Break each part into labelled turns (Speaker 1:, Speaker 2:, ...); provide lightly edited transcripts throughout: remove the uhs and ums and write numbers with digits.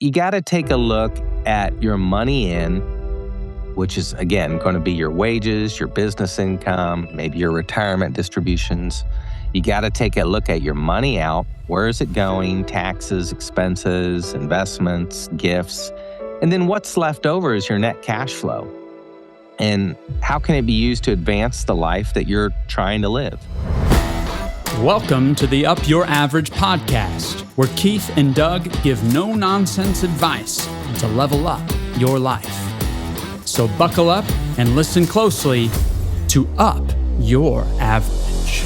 Speaker 1: you got to take a look at your money in, which is, again, going to be your wages, your business income, maybe your retirement distributions. You got to take a look at your money out. Where is it going? Taxes, expenses, investments, gifts. And then what's left over is your net cash flow. And how can it be used to advance the life that you're trying to live?
Speaker 2: Welcome to the Up Your Average podcast, where Keith and Doug give no-nonsense advice to level up your life. So buckle up and listen closely to Up Your Average.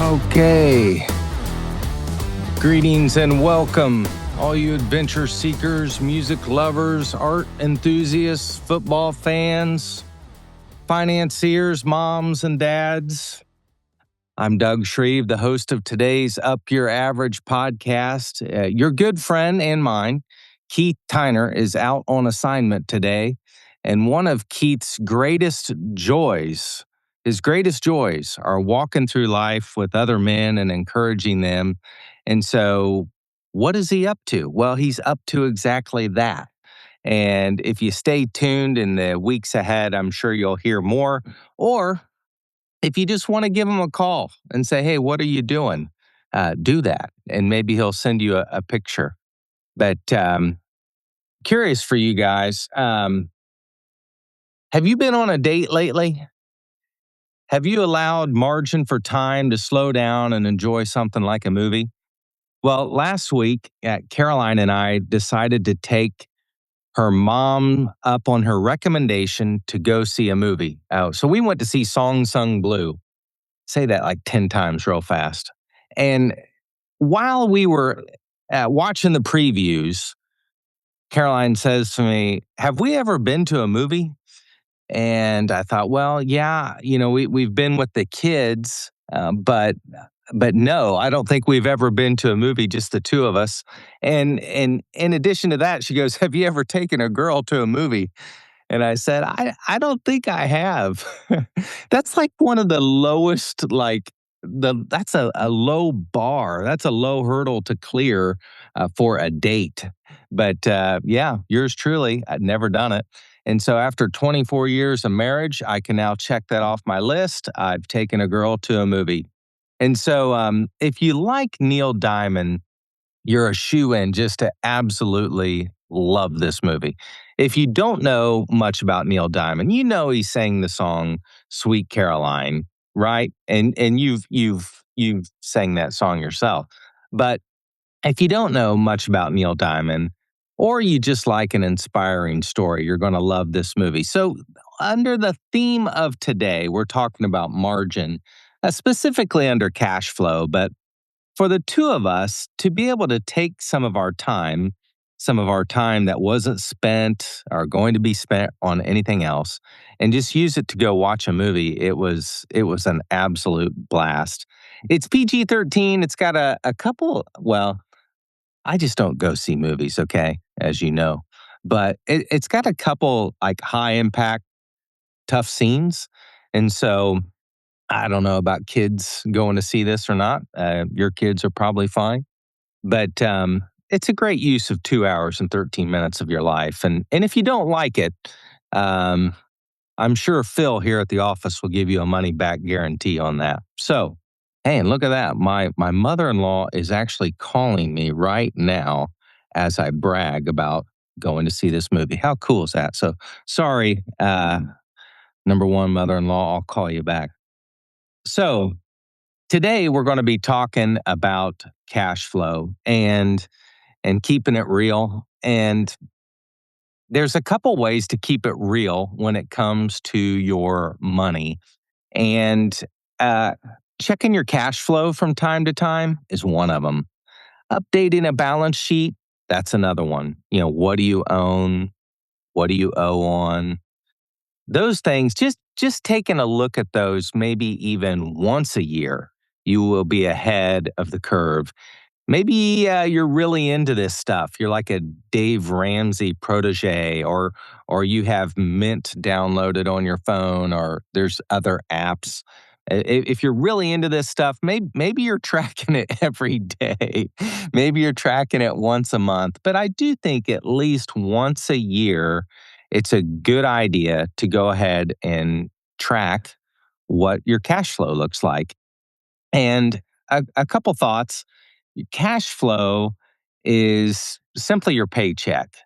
Speaker 1: Okay. Greetings and welcome, all you adventure seekers, music lovers, art enthusiasts, football fans, financiers, moms and dads. I'm Doug Shreve, the host of today's Up Your Average podcast. Your good friend and mine, Keith Tyner, is out on assignment today. And one of Keith's greatest joys, are walking through life with other men and encouraging them. And so what is he up to? Well, he's up to exactly that. And if you stay tuned in the weeks ahead, I'm sure you'll hear more. Or if you just want to give him a call and say, hey, what are you doing? Do that. And maybe he'll send you a picture. But curious for you guys, have you been on a date lately? Have you allowed margin for time to slow down and enjoy something like a movie? Well, last week, Caroline and I decided to take her mom up on her recommendation to go see a movie. So we went to see Song Sung Blue. Say that like 10 times real fast. And while we were watching the previews, Caroline says to me, have we ever been to a movie? And I thought, well, yeah, we've been with the kids, but no, I don't think we've ever been to a movie, just the two of us. And in addition to that, she goes, have you ever taken a girl to a movie? And I said, I don't think I have. That's like one of the lowest, that's a low bar. That's a low hurdle to clear for a date. But yeah, yours truly, I'd never done it. And so after 24 years of marriage, I can now check that off my list. I've taken a girl to a movie. And so if you like Neil Diamond, you're a shoo-in just to absolutely love this movie. If you don't know much about Neil Diamond, you know he sang the song Sweet Caroline, right? And you've sang that song yourself. But if you don't know much about Neil Diamond, or you just like an inspiring story, you're going to love this movie. So under the theme of today, we're talking about margin, specifically under cash flow, but for the two of us to be able to take some of our time that wasn't spent or going to be spent on anything else, and just use it to go watch a movie, it was an absolute blast. It's PG-13. It's got a couple, well, I just don't go see movies, okay, as you know. But it's got a couple like high impact, tough scenes. And so I don't know about kids going to see this or not. Your kids are probably fine. But it's a great use of 2 hours and 13 minutes of your life. And if you don't like it, I'm sure Phil here at the office will give you a money back guarantee on that. So, hey, and look at that. My mother-in-law is actually calling me right now as I brag about going to see this movie. How cool is that? So sorry, number one mother-in-law, I'll call you back. So today we're going to be talking about cash flow and keeping it real. And there's a couple ways to keep it real when it comes to your money. And checking your cash flow from time to time is one of them. Updating a balance sheet, that's another one. What do you own? What do you owe on? Those things, just taking a look at those maybe even once a year, you will be ahead of the curve. Maybe you're really into this stuff. You're like a Dave Ramsey protege, or you have Mint downloaded on your phone, or there's other apps If you're really into this stuff, maybe you're tracking it every day. Maybe you're tracking it once a month. But I do think at least once a year, it's a good idea to go ahead and track what your cash flow looks like. And a couple thoughts. Cash flow is simply your paycheck.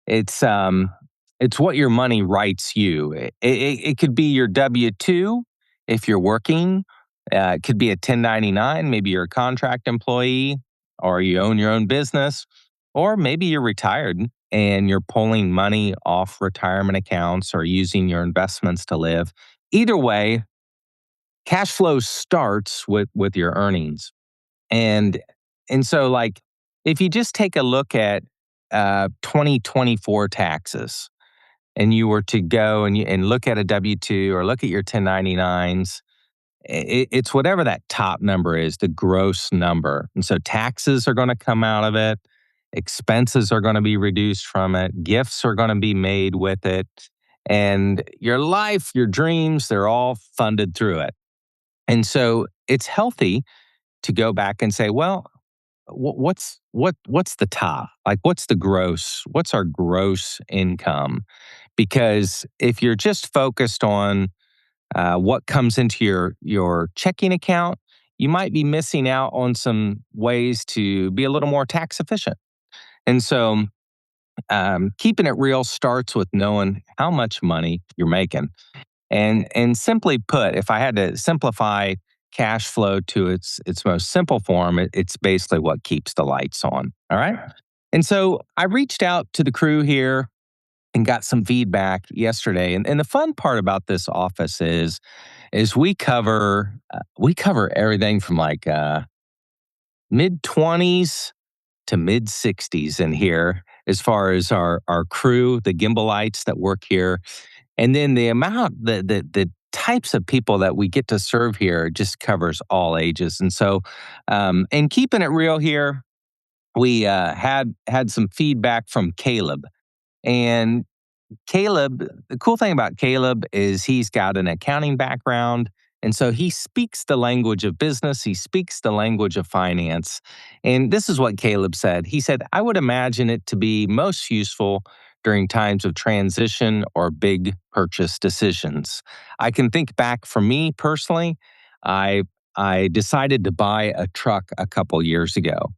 Speaker 1: It's um it's what your money writes you. It could be your W-2 if you're working. It could be a 1099, maybe you're a contract employee or you own your own business, or maybe you're retired and you're pulling money off retirement accounts or using your investments to live. Either way, cash flow starts with your earnings. And so like if you just take a look at 2024 taxes and you were to go and look at a W-2 or look at your 1099s, it's whatever that top number is, the gross number. And so taxes are going to come out of it, expenses are going to be reduced from it, gifts are going to be made with it, and your life, your dreams, they're all funded through it. And so it's healthy to go back and say, well, what's the top? Like, what's the gross? What's our gross income? Because if you're just focused on what comes into your checking account, you might be missing out on some ways to be a little more tax efficient. And so, keeping it real starts with knowing how much money you're making. And simply put, if I had to simplify cash flow to its most simple form, it's basically what keeps the lights on. All right. And so I reached out to the crew here and got some feedback yesterday. And the fun part about this office is we cover everything from like mid 20s to mid 60s in here as far as our crew, the Gimbalites that work here. And then the amount, the types of people that we get to serve here just covers all ages. And so, and keeping it real here, we had some feedback from Caleb. And Caleb, the cool thing about Caleb is he's got an accounting background. And so he speaks the language of business, he speaks the language of finance. And this is what Caleb said. He said, I would imagine it to be most useful during times of transition or big purchase decisions. I can think back for me personally, I I decided to buy a truck a couple years ago.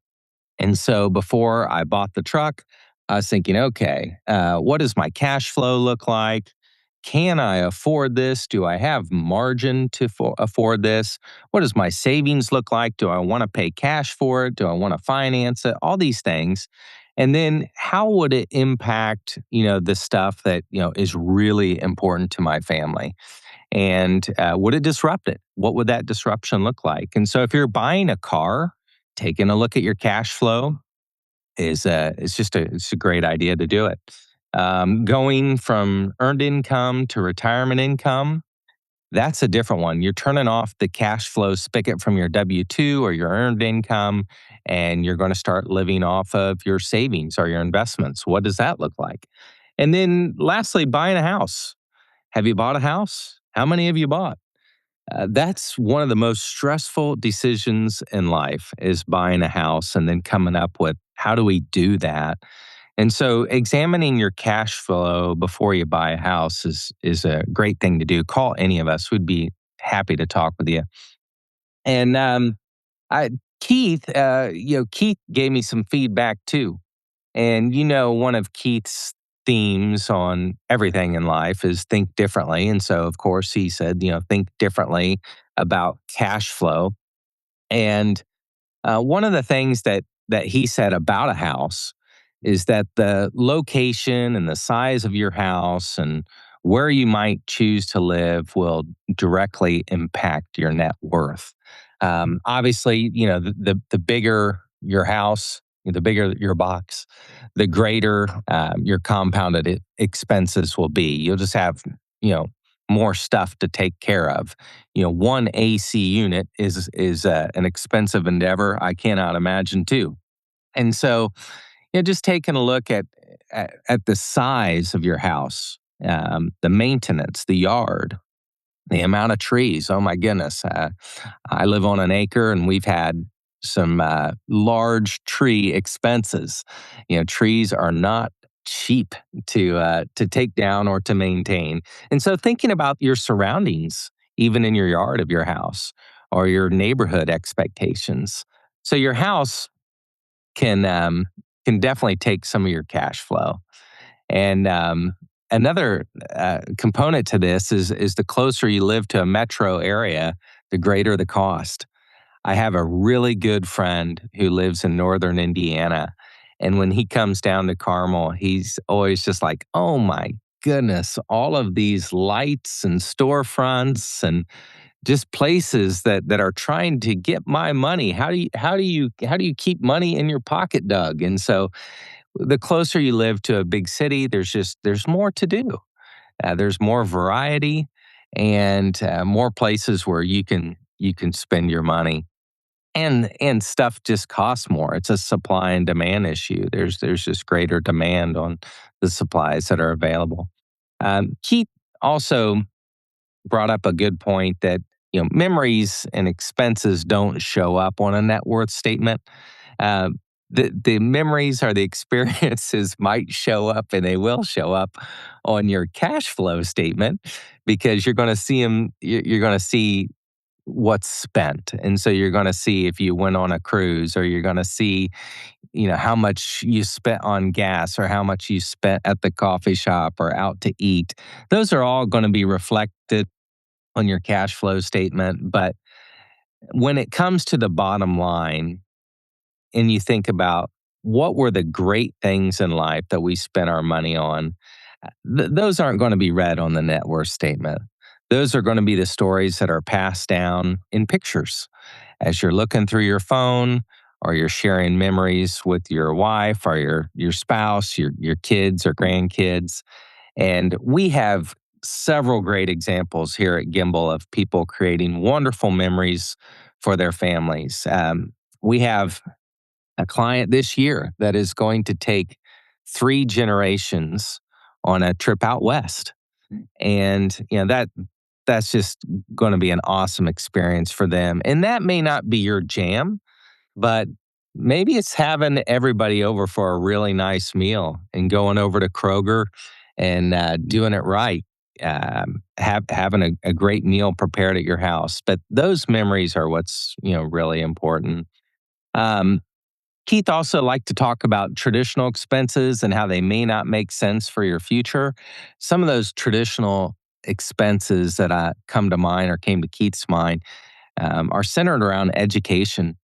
Speaker 1: And so before I bought the truck, I was thinking, okay, what does my cash flow look like? Can I afford this? Do I have margin to afford this? What does my savings look like? Do I want to pay cash for it? Do I want to finance it? All these things. And then how would it impact, the stuff that, is really important to my family? And would it disrupt it? What would that disruption look like? And so if you're buying a car, taking a look at your cash flow it's a great idea to do it. Going from earned income to retirement income, that's a different one. You're turning off the cash flow spigot from your W-2 or your earned income, and you're going to start living off of your savings or your investments. What does that look like? And then lastly, buying a house. Have you bought a house? How many have you bought? That's one of the most stressful decisions in life is buying a house and then coming up with how do we do that? And so examining your cash flow before you buy a house is a great thing to do. Call any of us. We'd be happy to talk with you. And I, Keith, Keith gave me some feedback too. And one of Keith's themes on everything in life is think differently. And so, of course, he said, think differently about cash flow. And one of the things that he said about a house is that the location and the size of your house and where you might choose to live will directly impact your net worth. Obviously, the bigger your house, the bigger your box, the greater your compounded expenses will be. You'll just have, more stuff to take care of. One AC unit is an expensive endeavor. I cannot imagine two. And so, just taking a look at the size of your house, the maintenance, the yard. The amount of trees, oh my goodness. I live on an acre and we've had some large tree expenses. Trees are not cheap to take down or to maintain. And so thinking about your surroundings, even in your yard of your house or your neighborhood expectations. So your house can definitely take some of your cash flow. And another component to this is the closer you live to a metro area, the greater the cost. I have a really good friend who lives in northern Indiana. And when he comes down to Carmel, he's always just like, oh my goodness, all of these lights and storefronts and just places that are trying to get my money. How do you keep money in your pocket, Doug? And so the closer you live to a big city, there's more to do. There's more variety and more places where you can spend your money. And stuff just costs more. It's a supply and demand issue. There's just greater demand on the supplies that are available. Keith also brought up a good point that memories and expenses don't show up on a net worth statement. Uh, the memories or the experiences might show up, and they will show up on your cash flow statement because you're going to see them. You're going to see what's spent, and so you're going to see if you went on a cruise, or you're going to see how much you spent on gas, or how much you spent at the coffee shop or out to eat. Those are all going to be reflected on your cash flow statement. But when it comes to the bottom line, and you think about what were the great things in life that we spent our money on, those aren't going to be read on the net worth statement. Those are going to be the stories that are passed down in pictures as you're looking through your phone, or you're sharing memories with your wife or your spouse, your kids or grandkids. And we have several great examples here at Gimbal of people creating wonderful memories for their families. We have a client this year that is going to take 3 generations on a trip out west. And that's just going to be an awesome experience for them. And that may not be your jam, but maybe it's having everybody over for a really nice meal and going over to Kroger and doing it right. Having a great meal prepared at your house. But those memories are what's really important. Um, Keith also liked to talk about traditional expenses and how they may not make sense for your future. Some of those traditional expenses that come to mind or came to Keith's mind are centered around education.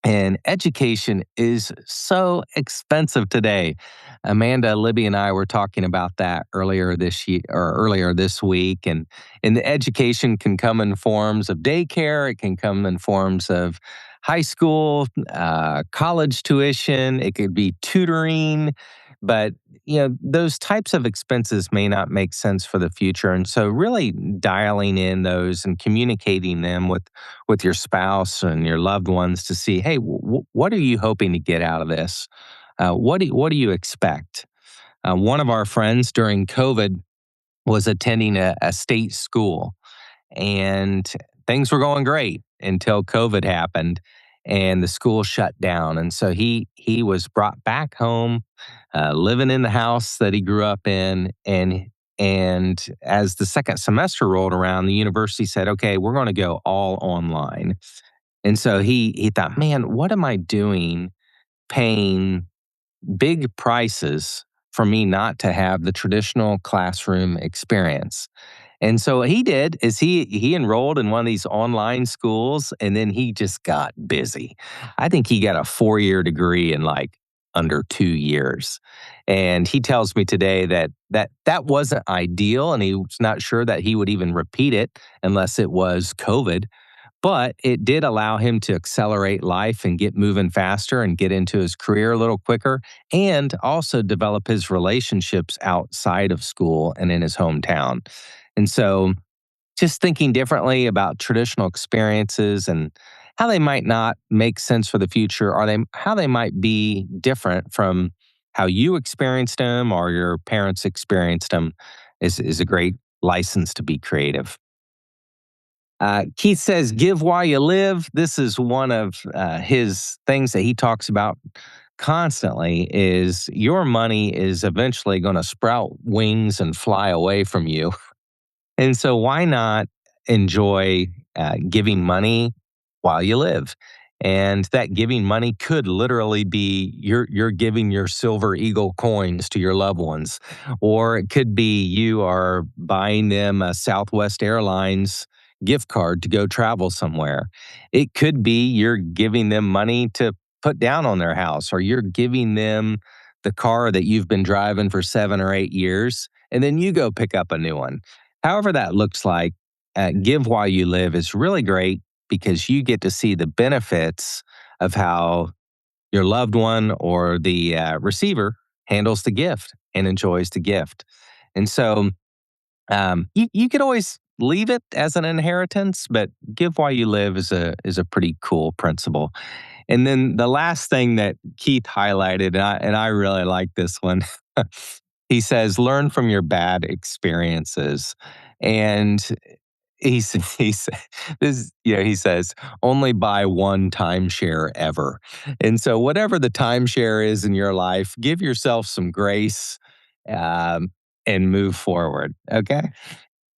Speaker 1: And education is so expensive today. Amanda, Libby, and I were talking about that earlier this year or earlier this week. And the education can come in forms of daycare. It can come in forms of high school, college tuition. It could be tutoring. But those types of expenses may not make sense for the future. And so really dialing in those and communicating them with your spouse and your loved ones to see, hey, what are you hoping to get out of this? What do you expect? One of our friends during COVID was attending a state school, and things were going great until COVID happened and the school shut down. And so he was brought back home, living in the house that he grew up in. And as the second semester rolled around, the university said, okay, we're going to go all online. And so he thought, man, what am I doing paying big prices for me not to have the traditional classroom experience? And so what he did is he enrolled in one of these online schools, and then he just got busy. I think he got a 4-year degree in like under 2 years. And he tells me today that wasn't ideal, and he was not sure that he would even repeat it unless it was COVID. But it did allow him to accelerate life and get moving faster and get into his career a little quicker, and also develop his relationships outside of school and in his hometown. And so just thinking differently about traditional experiences and how they might not make sense for the future, or how they might be different from how you experienced them or your parents experienced them is a great license to be creative. Keith says, give while you live. This is one of his things that he talks about constantly is your money is eventually going to sprout wings and fly away from you. And so why not enjoy giving money while you live? And that giving money could literally be you're giving your silver eagle coins to your loved ones, or it could be you are buying them a Southwest Airlines gift card to go travel somewhere. It could be you're giving them money to put down on their house, or you're giving them the car that you've been driving for 7 or 8 years, and then you go pick up a new one. However that looks like, give while you live is really great because you get to see the benefits of how your loved one or the receiver handles the gift and enjoys the gift. And so you could always leave it as an inheritance, but give while you live is a pretty cool principle. And then the last thing that Keith highlighted, and I really like this one. He says, learn from your bad experiences. And he says, only buy one timeshare ever. And so whatever the timeshare is in your life, give yourself some grace um, and move forward. Okay.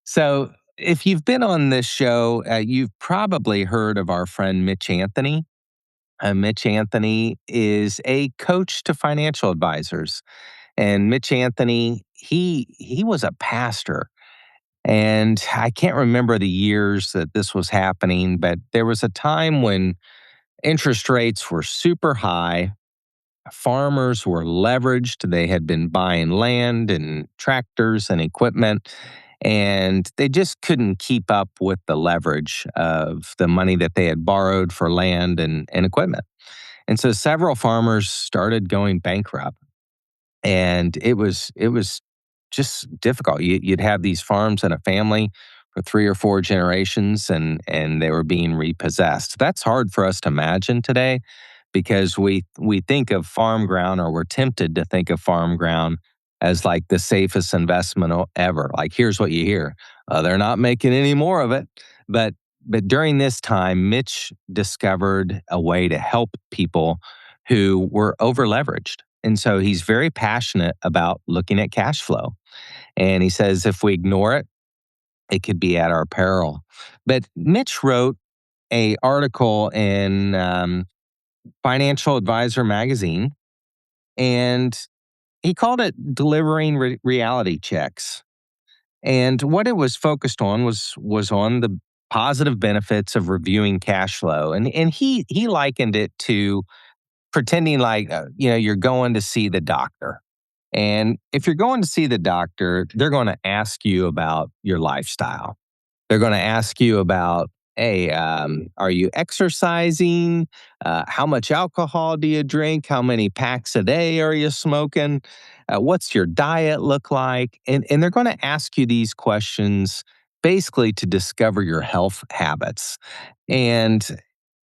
Speaker 1: So if you've been on this show, you've probably heard of our friend Mitch Anthony. Mitch Anthony is a coach to financial advisors. And Mitch Anthony, he was a pastor. And I can't remember the years that this was happening, but there was a time when interest rates were super high. Farmers were leveraged. They had been buying land and tractors and equipment, and they just couldn't keep up with the leverage of the money that they had borrowed for land and equipment. And so several farmers started going bankrupt, and it was just difficult. You'd have these farms in a family for 3 or 4 generations, and they were being repossessed. That's hard for us to imagine today because we think of farm ground, or we're tempted to think of farm ground as like the safest investment ever. Like, here's what you hear: they're not making any more of it. But during this time, Mitch discovered a way to help people who were over leveraged. And so he's very passionate about looking at cash flow. And he says if we ignore it, it could be at our peril. But Mitch wrote a article in Financial Advisor magazine, and he called it "Delivering Reality Checks." And what it was focused on was on the positive benefits of reviewing cash flow, and he likened it to pretending like you're going to see the doctor. And if you're going to see the doctor, they're going to ask you about your lifestyle. They're going to ask you about, hey, are you exercising? How much alcohol do you drink? How many packs a day are you smoking? What's your diet look like? And they're going to ask you these questions basically to discover your health habits. And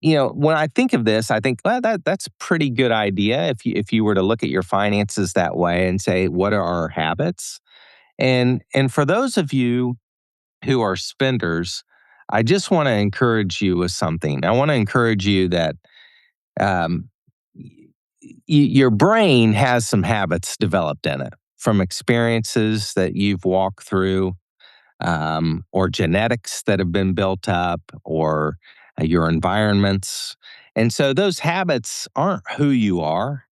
Speaker 1: when I think of this, I think, well, that's a pretty good idea if you were to look at your finances that way and say, what are our habits? And for those of you who are spenders, I just want to encourage you with something. I want to encourage you that um, your brain has some habits developed in it from experiences that you've walked through, or genetics that have been built up, or your environments. And so those habits aren't who you are,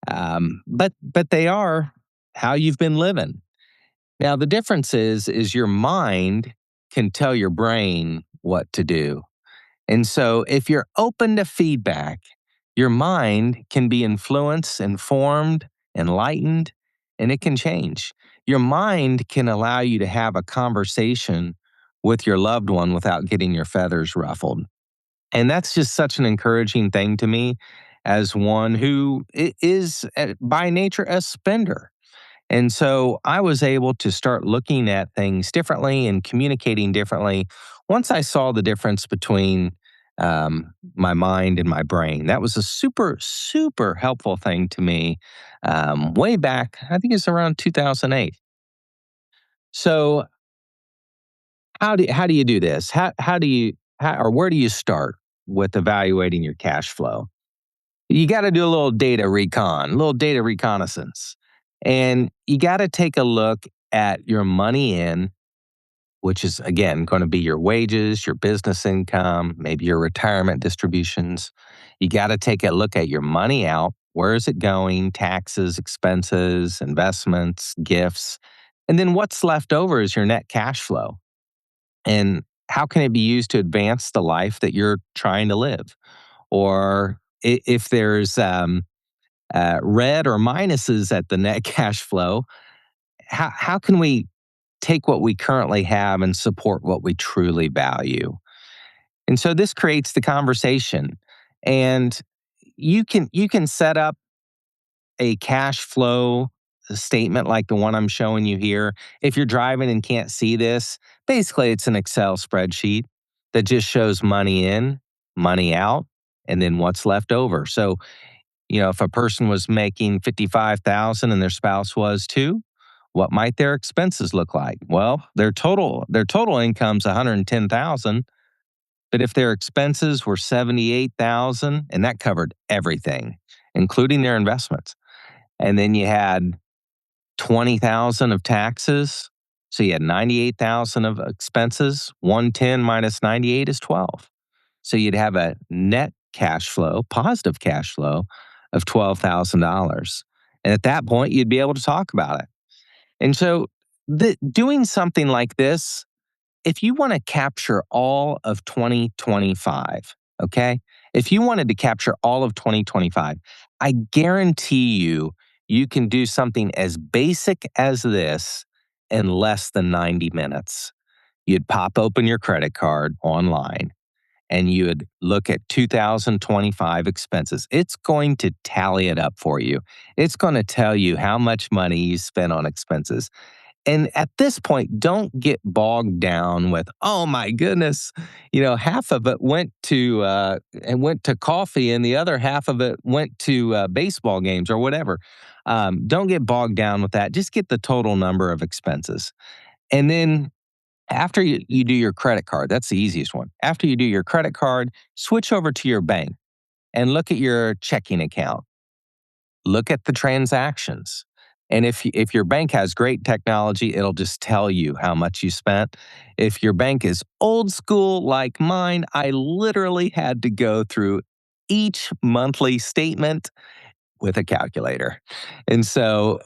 Speaker 1: but they are how you've been living. Now the difference is your mind can tell your brain what to do. And so if you're open to feedback, your mind can be influenced, informed, enlightened, and it can change. Your mind can allow you to have a conversation with your loved one without getting your feathers ruffled. And that's just such an encouraging thing to me as one who is by nature a spender. And so I was able to start looking at things differently and communicating differently once I saw the difference between my mind and my brain. That was a super, super helpful thing to me way back, I think it's around 2008. So how do you do this? How do you or where do you start with evaluating your cash flow? You got to do a little data reconnaissance. And you got to take a look at your money in, which is again going to be your wages, your business income, maybe your retirement distributions. You got to take a look at your money out. Where is it going? Taxes, expenses, investments, gifts. And then what's left over is your net cash flow. And how can it be used to advance the life that you're trying to live? Or if there's red or minuses at the net cash flow, how can we take what we currently have and support what we truly value? And so this creates the conversation. And you can set up a cash flow statement like the one I'm showing you here. If you're driving and can't see this, basically it's an Excel spreadsheet that just shows money in, money out, and then what's left over. So, if a person was making 55,000 and their spouse was too, what might their expenses look like? Well, their total income's 110,000, but if their expenses were 78,000 and that covered everything, including their investments, and then you had 20,000 of taxes, so you had 98,000 of expenses, 110 minus 98 is 12. So you'd have a net cash flow, positive cash flow of $12,000. And at that point, you'd be able to talk about it. And so doing something like this, if you want to capture all of 2025, okay? If you wanted to capture all of 2025, I guarantee you can do something as basic as this in less than 90 minutes. You'd pop open your credit card online and you would look at 2025 expenses. It's going to tally it up for you. It's going to tell you how much money you spent on expenses. And at this point, don't get bogged down with, oh my goodness, half of it went to coffee, and the other half of it went to baseball games or whatever. Don't get bogged down with that. Just get the total number of expenses, and then after you do your credit card, that's the easiest one. After you do your credit card, switch over to your bank and look at your checking account. Look at the transactions. And if your bank has great technology, it'll just tell you how much you spent. If your bank is old school like mine, I literally had to go through each monthly statement with a calculator. And so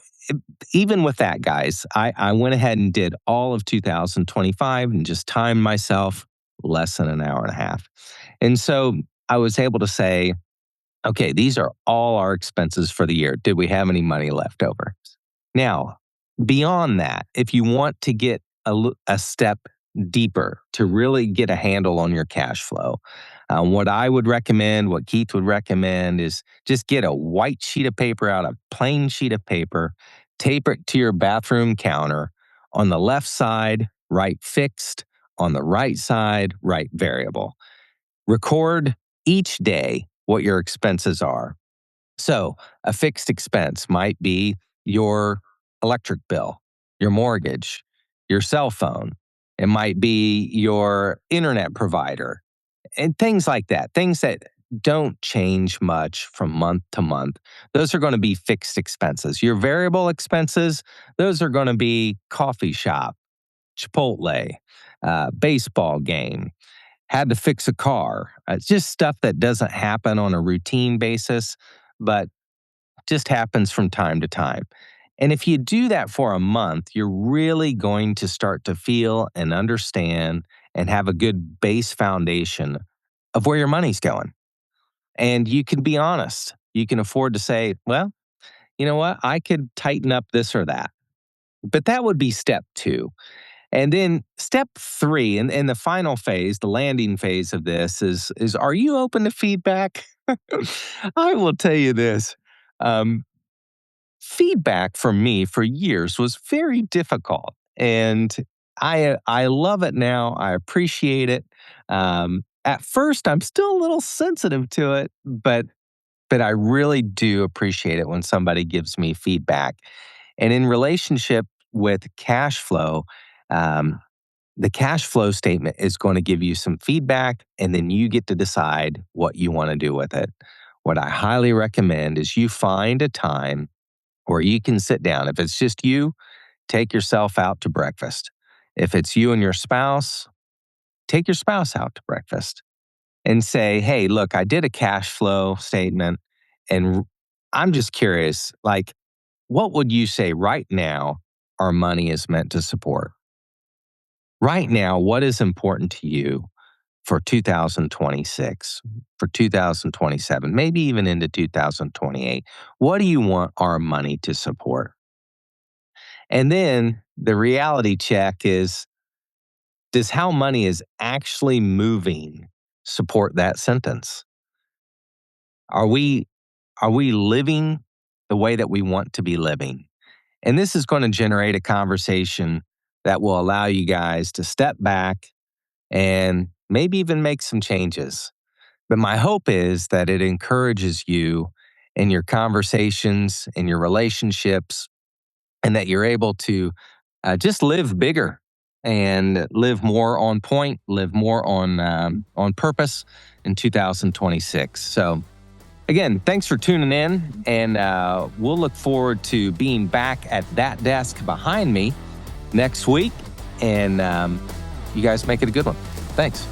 Speaker 1: even with that, guys, I went ahead and did all of 2025 and just timed myself less than an hour and a half. And so I was able to say, okay, these are all our expenses for the year. Did we have any money left over? Now, beyond that, if you want to get a step deeper to really get a handle on your cash flow, what I would recommend, what Keith would recommend is just get a white sheet of paper out, a plain sheet of paper, tape it to your bathroom counter. On the left side, write fixed. On the right side, write variable. Record each day what your expenses are. So a fixed expense might be your electric bill, your mortgage, your cell phone. It might be your internet provider and things like that. Things that don't change much from month to month. Those are going to be fixed expenses. Your variable expenses, those are going to be coffee shop, Chipotle, baseball game, had to fix a car. It's just stuff that doesn't happen on a routine basis, but just happens from time to time. And if you do that for a month, you're really going to start to feel and understand and have a good base foundation of where your money's going. And you can be honest. You can afford to say, well, you know what? I could tighten up this or that. But that would be step 2. And then step 3, and the final phase, the landing phase of this is are you open to feedback? I will tell you this. Feedback for me for years was very difficult. And I love it now. I appreciate it. At first, I'm still a little sensitive to it, but I really do appreciate it when somebody gives me feedback. And in relationship with cash flow, um, The cash flow statement is going to give you some feedback, and then you get to decide what you want to do with it. What I highly recommend is you find a time where you can sit down. If it's just you, take yourself out to breakfast. If it's you and your spouse, take your spouse out to breakfast and say, hey, look, I did a cash flow statement, and I'm just curious, like, what would you say right now our money is meant to support? Right now, what is important to you for 2026, for 2027, maybe even into 2028? What do you want our money to support? And then the reality check is, does how money is actually moving support that sentence? Are we living the way that we want to be living? And this is going to generate a conversation that will allow you guys to step back and maybe even make some changes. But my hope is that it encourages you in your conversations, in your relationships, and that you're able to just live bigger and live more on point, live more on purpose in 2026. So again, thanks for tuning in, and we'll look forward to being back at that desk behind me next week, and you guys make it a good one. Thanks.